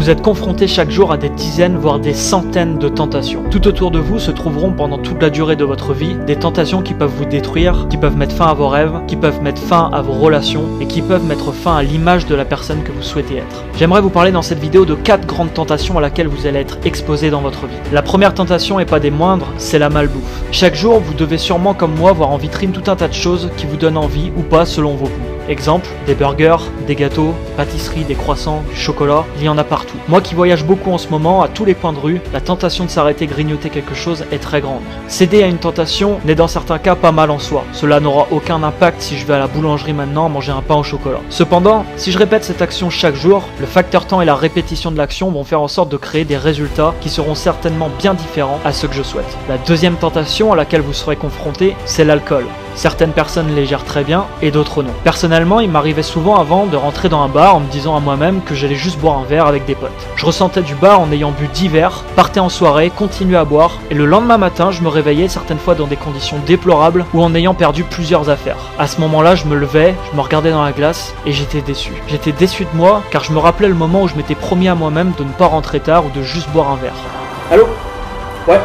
Vous êtes confronté chaque jour à des dizaines, voire des centaines de tentations. Tout autour de vous se trouveront pendant toute la durée de votre vie des tentations qui peuvent vous détruire, qui peuvent mettre fin à vos rêves, qui peuvent mettre fin à vos relations et qui peuvent mettre fin à l'image de la personne que vous souhaitez être. J'aimerais vous parler dans cette vidéo de 4 grandes tentations à laquelle vous allez être exposé dans votre vie. La première tentation, et pas des moindres, c'est la malbouffe. Chaque jour, vous devez sûrement comme moi voir en vitrine tout un tas de choses qui vous donnent envie ou pas selon vos goûts. Exemple, des burgers, des gâteaux, pâtisseries, des croissants, du chocolat, il y en a partout. Moi qui voyage beaucoup en ce moment, à tous les coins de rue, la tentation de s'arrêter grignoter quelque chose est très grande. Céder à une tentation n'est dans certains cas pas mal en soi. Cela n'aura aucun impact si je vais à la boulangerie maintenant manger un pain au chocolat. Cependant, si je répète cette action chaque jour, le facteur temps et la répétition de l'action vont faire en sorte de créer des résultats qui seront certainement bien différents à ceux que je souhaite. La deuxième tentation à laquelle vous serez confronté, c'est l'alcool. Certaines personnes les gèrent très bien et d'autres non. Personnellement, il m'arrivait souvent avant de rentrer dans un bar en me disant à moi-même que j'allais juste boire un verre avec des potes. Je ressentais du bar en ayant bu 10 verres, partais en soirée, continuais à boire et le lendemain matin, je me réveillais certaines fois dans des conditions déplorables ou en ayant perdu plusieurs affaires. À ce moment-là, je me levais, je me regardais dans la glace et j'étais déçu. J'étais déçu de moi car je me rappelais le moment où je m'étais promis à moi-même de ne pas rentrer tard ou de juste boire un verre. Allô? Ouais.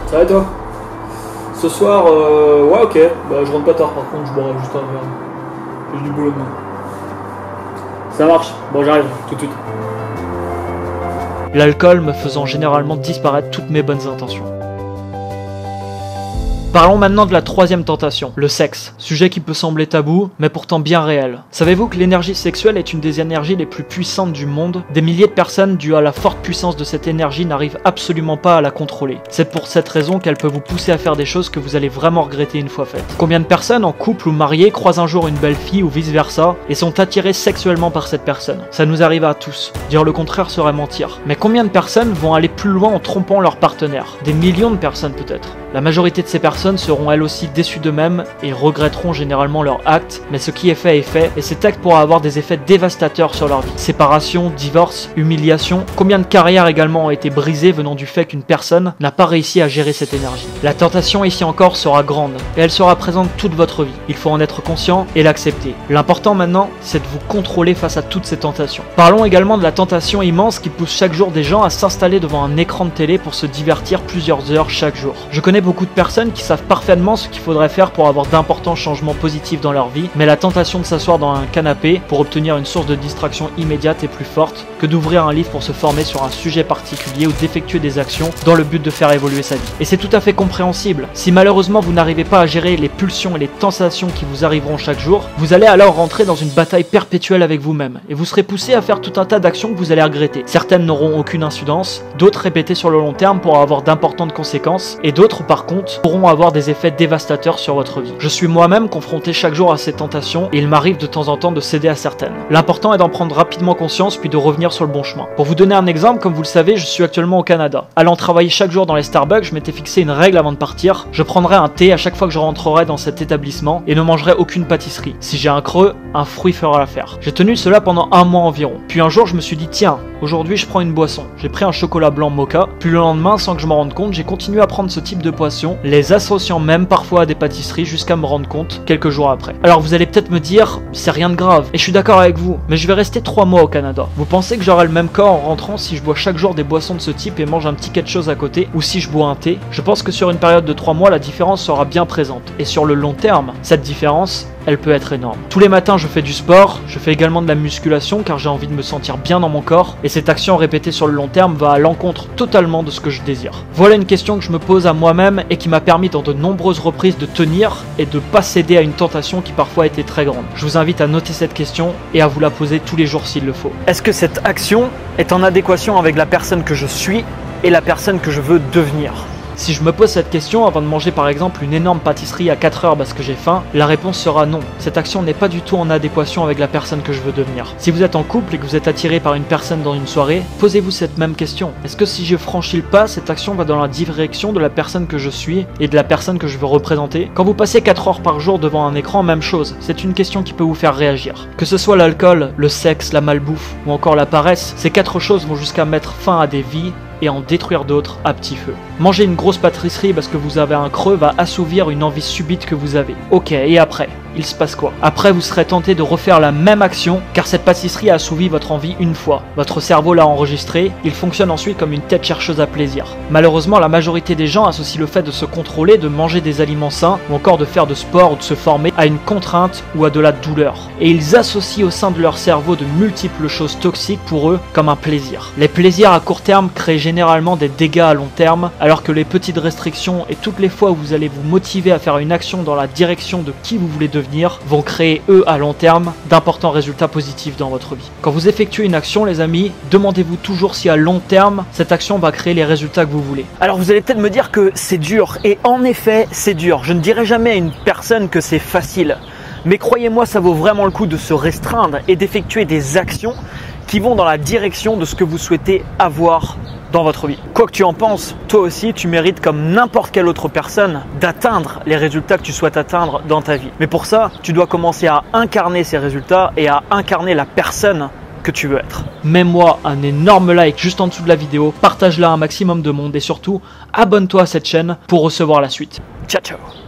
Ça va et toi? Ce soir, ouais, ok. Bah, je rentre pas tard, par contre, je boirai juste un verre. J'ai du boulot demain. Ça marche. Bon, j'arrive, tout de suite. L'alcool me faisant généralement disparaître toutes mes bonnes intentions. Parlons maintenant de la troisième tentation, le sexe. Sujet qui peut sembler tabou, mais pourtant bien réel. Savez-vous que l'énergie sexuelle est une des énergies les plus puissantes du monde? Des milliers de personnes, dues à la forte puissance de cette énergie, n'arrivent absolument pas à la contrôler. C'est pour cette raison qu'elle peut vous pousser à faire des choses que vous allez vraiment regretter une fois faites. Combien de personnes en couple ou mariées croisent un jour une belle fille ou vice versa et sont attirées sexuellement par cette personne? Ça nous arrive à tous. Dire le contraire serait mentir. Mais combien de personnes vont aller plus loin en trompant leur partenaire? Des millions de personnes peut-être. La majorité de ces personnes seront elles aussi déçues d'eux-mêmes et regretteront généralement leur acte, mais ce qui est fait, et cet acte pourra avoir des effets dévastateurs sur leur vie. Séparation, divorce, humiliation, combien de carrières également ont été brisées venant du fait qu'une personne n'a pas réussi à gérer cette énergie. La tentation ici encore sera grande, et elle sera présente toute votre vie. Il faut en être conscient et l'accepter. L'important maintenant, c'est de vous contrôler face à toutes ces tentations. Parlons également de la tentation immense qui pousse chaque jour des gens à s'installer devant un écran de télé pour se divertir plusieurs heures chaque jour. Je connais beaucoup de personnes qui savent parfaitement ce qu'il faudrait faire pour avoir d'importants changements positifs dans leur vie, mais la tentation de s'asseoir dans un canapé pour obtenir une source de distraction immédiate est plus forte que d'ouvrir un livre pour se former sur un sujet particulier ou d'effectuer des actions dans le but de faire évoluer sa vie. Et c'est tout à fait compréhensible. Si malheureusement vous n'arrivez pas à gérer les pulsions et les tentations qui vous arriveront chaque jour, vous allez alors rentrer dans une bataille perpétuelle avec vous-même et vous serez poussé à faire tout un tas d'actions que vous allez regretter. Certaines n'auront aucune incidence, d'autres répétées sur le long terme pour avoir d'importantes conséquences et d'autres par contre pourront avoir des effets dévastateurs sur votre vie. Je suis moi-même confronté chaque jour à ces tentations et il m'arrive de temps en temps de céder à certaines. L'important est d'en prendre rapidement conscience puis de revenir sur le bon chemin. Pour vous donner un exemple, comme vous le savez, je suis actuellement au Canada. Allant travailler chaque jour dans les Starbucks, je m'étais fixé une règle avant de partir. Je prendrai un thé à chaque fois que je rentrerai dans cet établissement et ne mangerai aucune pâtisserie. Si j'ai un creux, un fruit fera l'affaire. J'ai tenu cela pendant un mois environ. Puis un jour, je me suis dit tiens, aujourd'hui je prends une boisson. J'ai pris un chocolat blanc mocha. Puis le lendemain, sans que je m'en rende compte, j'ai continué à prendre ce type de poisson, les associant même parfois à des pâtisseries jusqu'à me rendre compte quelques jours après. Alors vous allez peut-être me dire, c'est rien de grave, et je suis d'accord avec vous, mais je vais rester 3 mois au Canada. Vous pensez que j'aurai le même corps en rentrant si je bois chaque jour des boissons de ce type et mange un petit quelque chose à côté, ou si je bois un thé? Je pense que sur une période de 3 mois, la différence sera bien présente, et sur le long terme, cette différence, elle peut être énorme. Tous les matins, je fais du sport, je fais également de la musculation car j'ai envie de me sentir bien dans mon corps et cette action répétée sur le long terme va à l'encontre totalement de ce que je désire. Voilà une question que je me pose à moi-même et qui m'a permis dans de nombreuses reprises de tenir et de pas céder à une tentation qui parfois était très grande. Je vous invite à noter cette question et à vous la poser tous les jours s'il le faut. Est-ce que cette action est en adéquation avec la personne que je suis et la personne que je veux devenir? Si je me pose cette question avant de manger par exemple une énorme pâtisserie à 4 heures parce que j'ai faim, la réponse sera non. Cette action n'est pas du tout en adéquation avec la personne que je veux devenir. Si vous êtes en couple et que vous êtes attiré par une personne dans une soirée, posez-vous cette même question. Est-ce que si je franchis le pas, cette action va dans la direction de la personne que je suis et de la personne que je veux représenter? Quand vous passez 4 heures par jour devant un écran, même chose. C'est une question qui peut vous faire réagir. Que ce soit l'alcool, le sexe, la malbouffe ou encore la paresse, ces 4 choses vont jusqu'à mettre fin à des vies et en détruire d'autres à petit feu. Manger une grosse pâtisserie parce que vous avez un creux va assouvir une envie subite que vous avez. Ok, et après? il se passe quoi? Après, vous serez tenté de refaire la même action, car cette pâtisserie a assouvi votre envie une fois. Votre cerveau l'a enregistré, il fonctionne ensuite comme une tête chercheuse à plaisir. Malheureusement, la majorité des gens associent le fait de se contrôler, de manger des aliments sains, ou encore de faire de sport ou de se former à une contrainte ou à de la douleur. Et ils associent au sein de leur cerveau de multiples choses toxiques pour eux comme un plaisir. Les plaisirs à court terme créent généralement des dégâts à long terme, alors que les petites restrictions et toutes les fois où vous allez vous motiver à faire une action dans la direction de qui vous voulez devenir vont créer, eux, à long terme, d'importants résultats positifs dans votre vie. Quand vous effectuez une action, les amis, demandez-vous toujours si à long terme, cette action va créer les résultats que vous voulez. Alors vous allez peut-être me dire que c'est dur, et en effet, c'est dur. Je ne dirai jamais à une personne que c'est facile. Mais croyez-moi, ça vaut vraiment le coup de se restreindre et d'effectuer des actions qui vont dans la direction de ce que vous souhaitez avoir dans votre vie. Quoi que tu en penses, toi aussi, tu mérites comme n'importe quelle autre personne d'atteindre les résultats que tu souhaites atteindre dans ta vie. Mais pour ça, tu dois commencer à incarner ces résultats et à incarner la personne que tu veux être. Mets-moi un énorme like juste en dessous de la vidéo, partage-la à un maximum de monde et surtout, abonne-toi à cette chaîne pour recevoir la suite. Ciao, ciao!